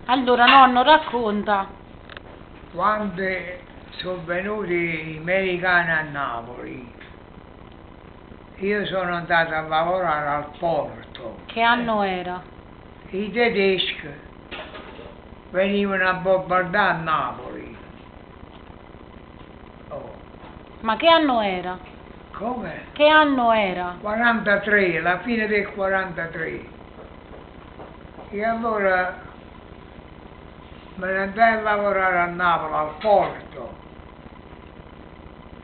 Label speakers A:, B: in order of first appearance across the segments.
A: Allora, nonno, racconta.
B: Quando sono venuti gli americani a Napoli, io sono andato a lavorare al porto.
A: Che anno era?
B: I tedeschi venivano a bombardare Napoli. Oh,
A: Ma che anno era?
B: come?
A: Che anno era?
B: 43, la fine del 43. E allora me ne andai a lavorare a Napoli, al porto.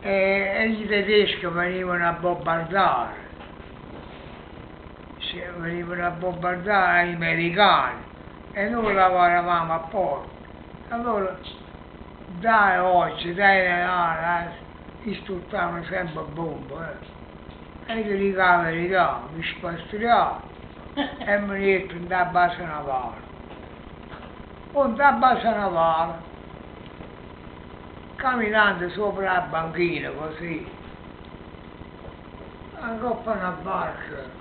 B: E i tedeschi venivano a bombardare. Venivano a bombardare gli americani e noi lavoravamo a porto. Allora, dai oggi, dai, istruttavano sempre bombe. E io dico la verità, mi spastriavo e mi metto in da base navale. Con da base navale, camminando sopra la banchina così, accoppa una barca,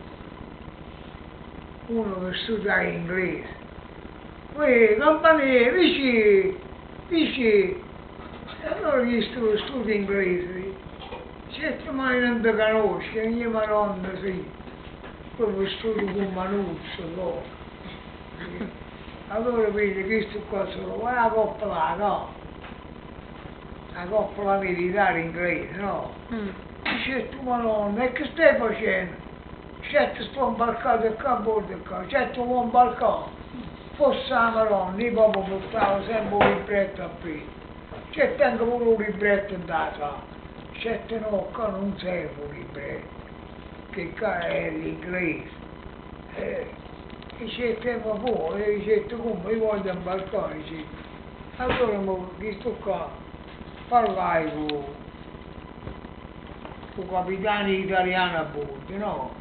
B: uno che studia inglese. Uè, compagnia, vicini. E allora gli studio inglese. Certo mai non ti conosce, mia madonna sì. Proprio studio con Manuzzo, no. Allora vedi, questo qua solo, guarda la coppa là, no? La coppa militare inglese, no? Dice, tu madonna, e che stai facendo? Certo sto imbarcato qua a bordo qua, certo vuoi imbarcare. Fosse la madonna, io proprio portavo sempre un libretto a piedi. Certo anche pure un libretto da casa. Certo no, qua non serve un libretto, che qua è l'inglese. Dice, tempo fuori, dice, come io voglio imbarcare, dice. Allora, questo qua, parlai con il capitano italiano a bordo, no?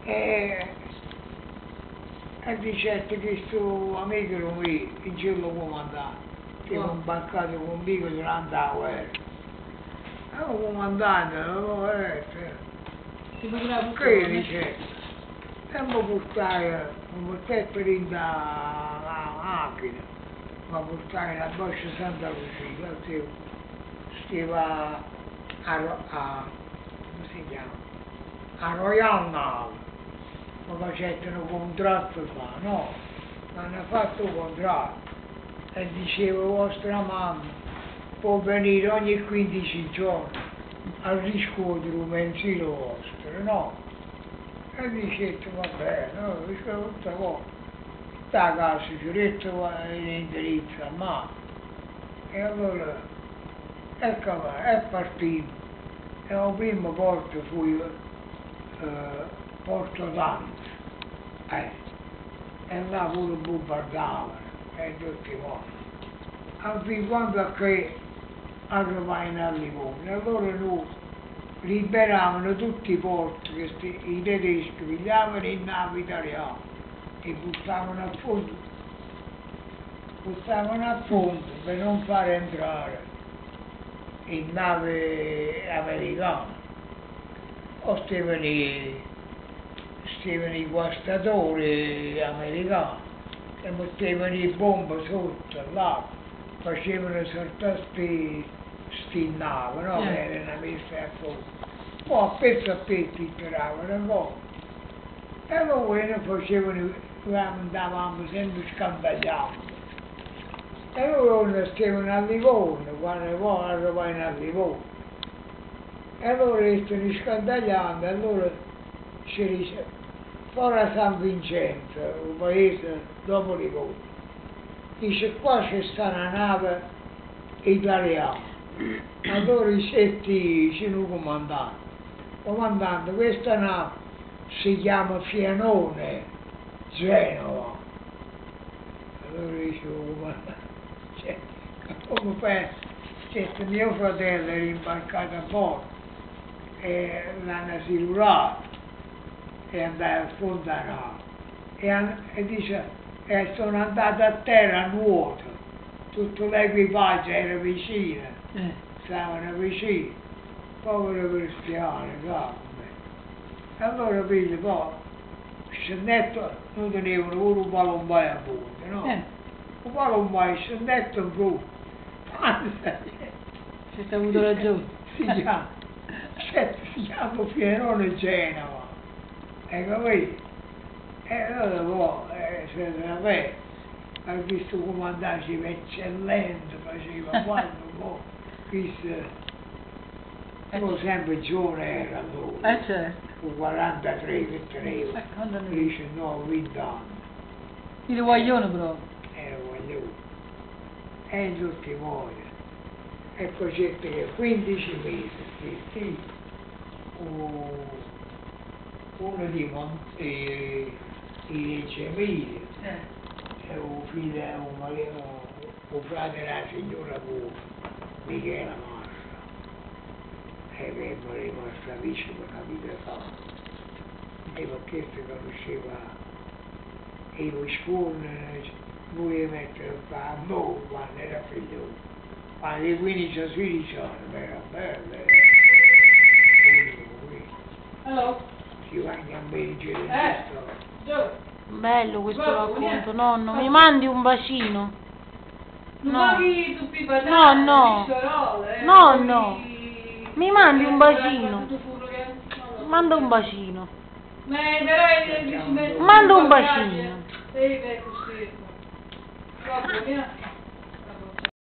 B: E dice che questo amico mio, il giorno comandante, che ho imbarcato conmigo durante la guerra. E il comandante, no, che dice, e mi portai per in la macchina, mi portai la Boscia Santa Lucia, stiva come si chiama? A Royal Nav, mi facettero un contratto qua, no? Mi hanno fatto un contratto e dicevo vostra mamma può venire ogni 15 giorni a riscuotere un mensile vostro, no? E dicette va bene, no? Dicevo tutta volta, sta casa ci detto l'indirizzo a mano. E allora, ecco là, è partito. E la prima volta fu Porto Danza, e là pure bombardavano, e tutti morti. Al fin quando a che arrivai a Livorno, allora noi liberavano tutti i porti che i tedeschi pigliavano in navi italiane e buttavano a fondo per non far entrare in nave americana. O stavano i guastatori americani che mettevano le bombe sotto l'acqua, facevano saltare sti navi, no? Che erano messe a fuoco. Poi a pezzi tiravano un po'. E noi ne facevano, andavamo sempre scandagliando. E loro stavano a Livorno, quando poi arrivavano a Livorno. E allora stavano scandagliando, allora ci dice, fuori a San Vincenzo, un paese dopo Livorno. Dice, qua c'è sta una nave italiana. Allora i setti c'è un comandante. Comandante, questa nave si chiama Fianone, Genova. Allora dice, comandante, come fai? Certo, mio fratello era imbarcato a bordo e l'hanno silurato e andai a fondo della nave. E dice, sono andato a terra a nuoto, tutto l'equipaggio era vicino, stavano vicini, povero cristiano, sai. E allora vedi, poi, scendetto, noi tenevano pure un palombare a bordo, no? vuole un maestro, un detto un po'.
C: Ci sta avuto ragione.
B: Si chiama Fierone Genova. Ecco qui. E allora poi, se vabbè, ha visto comandante eccellente, faceva quando poi, visto, poi sempre giovane era lui.
C: Certo.
B: Con 43 che teneva.
C: Quando ne-
B: Dice no, 20 anni.
C: Il guaglione proprio.
B: Era voglioso. E in tutti i modi. E facette che 15 mesi, sì, uno di Reggio Emilia, e un figlio, un marito, un frate della signora Michela Marcia, e che è rimasta vicino una vita fa. E perché si conosceva e lo scuole, lui mettere a mo quando era figlio. Ma di 15-16 anni, era bello.
C: Allora?
B: Si va in America
C: Gio,
A: Bello questo
C: Guarda,
A: racconto,
C: guarda.
A: nonno. Mi mandi un bacino?
C: non
A: No.
C: mandi tu più
A: No, no. No, no. Mi mandi un bacino. Manda un bacino.
C: Ma però
A: Manda un bacino.
C: Sì, così. Vabbè,